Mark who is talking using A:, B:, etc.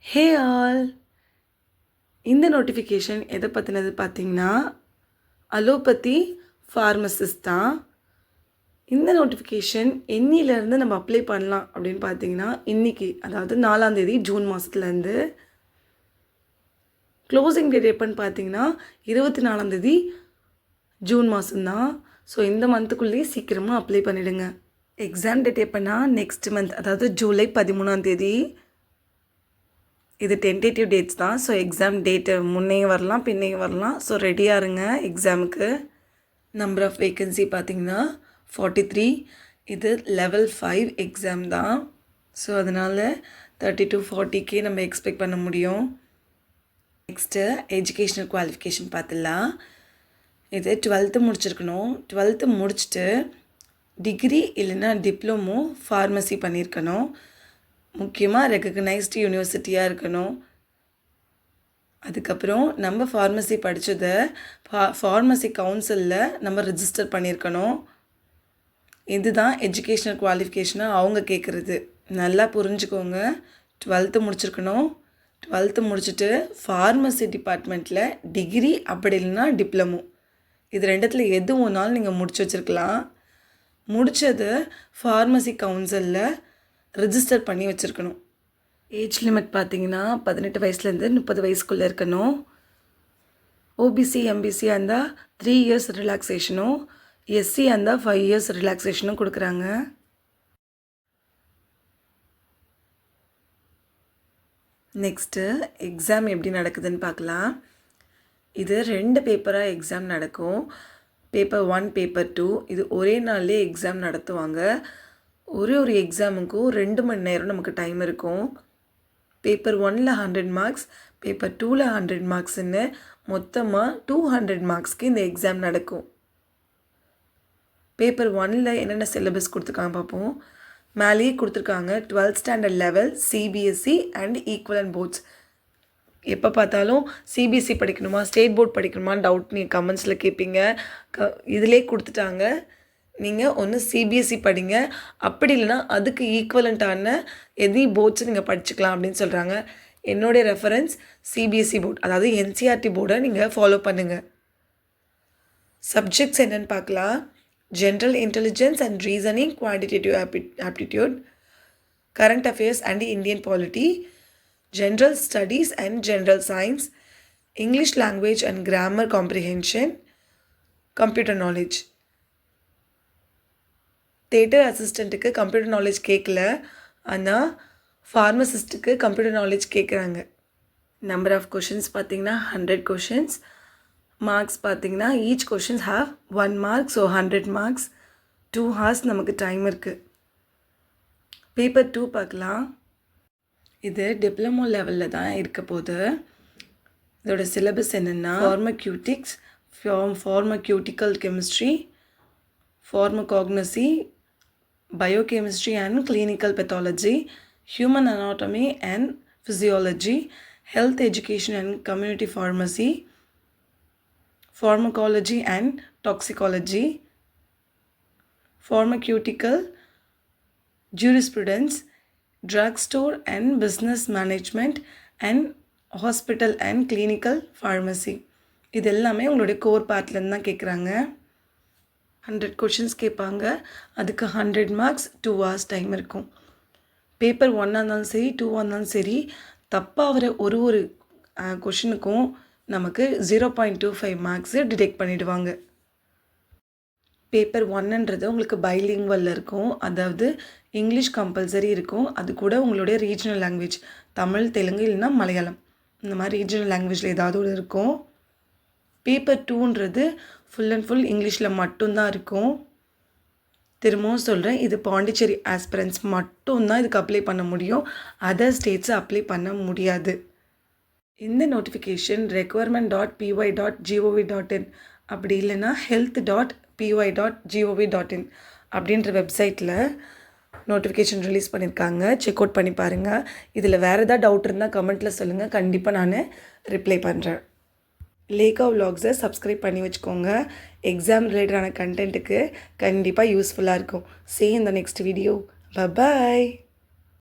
A: Hey all, இந்த notification எதை பற்றினது பார்த்தீங்கன்னா அலோபதி ஃபார்மசிஸ்ட் தான். இந்த நோட்டிஃபிகேஷன் என்னிலேருந்து நம்ம அப்ளை பண்ணலாம் அப்படின்னு பார்த்தீங்கன்னா இன்றைக்கி, அதாவது 4ஆம் தேதி ஜூன் மாதத்துலேருந்து. க்ளோசிங் டேட் எப்போன்னு பார்த்தீங்கன்னா 24ஆம் தேதி ஜூன் மாதம்தான். ஸோ இந்த மந்த்துக்குள்ளேயே சீக்கிரமாக அப்ளை பண்ணிவிடுங்க. எக்ஸாம் டேட் எப்போன்னா நெக்ஸ்ட் மந்த், அதாவது ஜூலை 13ஆம் தேதி. இது டென்டேட்டிவ் டேட்ஸ் தான். ஸோ எக்ஸாம் டேட்டு முன்னையும் வரலாம் பின்னையும் வரலாம். ஸோ ரெடியாக இருங்க எக்ஸாமுக்கு. நம்பர் ஆஃப் வேக்கன்சி பார்த்திங்கன்னா 43. இது லெவல் 5 எக்ஸாம் தான். ஸோ அதனால் 30 to 40K நம்ம எக்ஸ்பெக்ட் பண்ண முடியும். நெக்ஸ்ட்டு எஜுகேஷ்னல் குவாலிஃபிகேஷன் பார்த்துடலாம். இது 12th முடிச்சிருக்கணும். 12th முடிச்சுட்டு டிகிரி இல்லைன்னா டிப்ளமோ ஃபார்மசி பண்ணியிருக்கணும். முக்கியமாக ரெக்கக்னைஸ்டு யூனிவர்சிட்டியாக இருக்கணும். அதுக்கப்புறம் நம்ம ஃபார்மசி படித்ததை ஃபார்மசி கவுன்சிலில் நம்ம ரிஜிஸ்டர் பண்ணியிருக்கணும். இதுதான் எஜுகேஷ்னல் குவாலிஃபிகேஷனாக அவங்க கேட்குறது. நல்லா புரிஞ்சுக்கோங்க. 12th முடிச்சிருக்கணும். 12th முடிச்சுட்டு ஃபார்மசி டிபார்ட்மெண்ட்டில் டிகிரி அப்படி இல்லைன்னா டிப்ளமோ, இது ரெண்டுத்தில் எது ஒன்றாலும் நீங்கள் முடிச்சு வச்சுருக்கலாம். முடித்தது ஃபார்மசி கவுன்சிலில் ரிஜிஸ்டர் பண்ணி வச்சுருக்கணும். ஏஜ் லிமிட் பார்த்திங்கன்னா 18 வயசுலேருந்து 30 வயசுக்குள்ளே இருக்கணும். ஓபிசி எம்பிசியாக இருந்தால் 3 years ரிலாக்ஸேஷனும், எஸ்சியாக இருந்தால் 5 years ரிலாக்ஸேஷனும் கொடுக்குறாங்க. நெக்ஸ்ட்டு எக்ஸாம் எப்படி நடக்குதுன்னு பார்க்கலாம். இது 2 பேப்பராக எக்ஸாம் நடக்கும். பேப்பர் 1, பேப்பர் 2 இது ஒரே நாள்லேயே எக்ஸாம் நடத்துவாங்க. ஒரு எக்ஸாமுக்கும் 2 மணி நேரம் நமக்கு டைம் இருக்கும். பேப்பர் 1ல் 100 மார்க்ஸ், பேப்பர் 2ல் 100 மார்க்ஸ்ன்னு மொத்தமாக 200 மார்க்ஸ்க்கு இந்த எக்ஸாம் நடக்கும். பேப்பர் 1ல் என்னென்ன சிலபஸ் கொடுத்துருக்காங்க பார்ப்போம். மேலேயே கொடுத்துருக்காங்க 12th standard level, CBSE and equivalent boards. எப்போ பார்த்தாலும் சிபிஎஸ்சி படிக்கணுமா ஸ்டேட் போர்ட் படிக்கணுமான்னு டவுட் நீங்கள் கமெண்ட்ஸில் கேட்பீங்க. இதிலே கொடுத்துட்டாங்க. நீங்கள் ஒன்று சிபிஎஸ்சி படிங்க, அப்படி இல்லைனா அதுக்கு ஈக்குவலண்ட்டான எது போர்ட்ஸ் நீங்கள் படிச்சுக்கலாம் அப்படின்னு சொல்கிறாங்க. என்னுடைய ரெஃபரன்ஸ் சிபிஎஸ்சி போர்ட், அதாவது என்சிஆர்டி போர்டை நீங்கள் ஃபாலோ பண்ணுங்கள். சப்ஜெக்ட்ஸ் என்னென்னு பார்க்கலாம். General intelligence and reasoning, quantitative aptitude, current affairs and Indian polity, general studies and general science, English language and grammar comprehension, computer knowledge. Theatre அசிஸ்டண்ட்டுக்கு கம்ப்யூட்டர் நாலேஜ் கேட்கல, ஆனால் ஃபார்மசிஸ்ட்டுக்கு கம்ப்யூட்டர் நாலேஜ் கேட்குறாங்க. நம்பர் ஆஃப் கொஷின்ஸ் பார்த்திங்கன்னா 100 questions. Marks பார்த்திங்கன்னா each questions have 1 mark. So 100 marks. 2 hours நமக்கு time இருக்குது. Paper 2 பார்க்கலாம். இது டிப்ளமோ லெவலில் தான் இருக்க போது. இதோட சிலபஸ் என்னென்னா pharmaceutics, pharmaceutical chemistry, pharmacognosy, biochemistry and clinical pathology, human anatomy and physiology, health education and community pharmacy, pharmacology and toxicology, pharmaceutical jurisprudence, drugstore and business management, and hospital and clinical pharmacy. இது எல்லாமே உங்களுடைய core பார்ட்லேருந்து தான் கேட்குறாங்க. 100 questions கேட்பாங்க. அதுக்கு 100 marks, 2 hours time இருக்கும். Paper 1ஆக இருந்தாலும் சரி 2ஆக இருந்தாலும் சரி, தப்பாக வர ஒரு கொஷினுக்கும் நமக்கு 0.25 marks டிடெக்ட் பண்ணிவிடுவாங்க. பேப்பர் 1ன்றது உங்களுக்கு பைலிங்குவலில் இருக்கும், அதாவது இங்கிலீஷ் கம்பல்சரி இருக்கும். அது கூட உங்களுடைய ரீஜனல் லாங்குவேஜ், தமிழ், தெலுங்கு இல்லைன்னா மலையாளம், இந்த மாதிரி ரீஜனல் லாங்குவேஜில் ஏதாவது ஒரு இருக்கும். பேப்பர் 2ன்றது ஃபுல் அண்ட் ஃபுல் இங்கிலீஷில் மட்டும்தான் இருக்கும். திரும்பவும் சொல்கிறேன், இது பாண்டிச்சேரி ஆஸ்பிரன்ஸ் மட்டும்தான் இதுக்கு அப்ளை பண்ண முடியும். அதர் ஸ்டேட்ஸை அப்ளை பண்ண முடியாது. இந்த நோட்டிஃபிகேஷன் requirement.py.gov.in அப்படி இல்லைன்னா health.py.gov.in அப்படின்ற வெப்சைட்டில் நோட்டிஃபிகேஷன் ரிலீஸ் பண்ணியிருக்காங்க. செக் அவுட் பண்ணி பாருங்கள். இதில் வேறு ஏதாவது டவுட் இருந்தால் கமெண்ட்டில் சொல்லுங்கள், கண்டிப்பாக நான் ரிப்ளை பண்ணுறேன். லேகா விலாக்ஸை சப்ஸ்கிரைப் பண்ணி வச்சுக்கோங்க. எக்ஸாம் ரிலேட்டடான கண்டென்ட்டுக்கு கண்டிப்பாக யூஸ்ஃபுல்லாக இருக்கும். See you in the next video. Bye bye.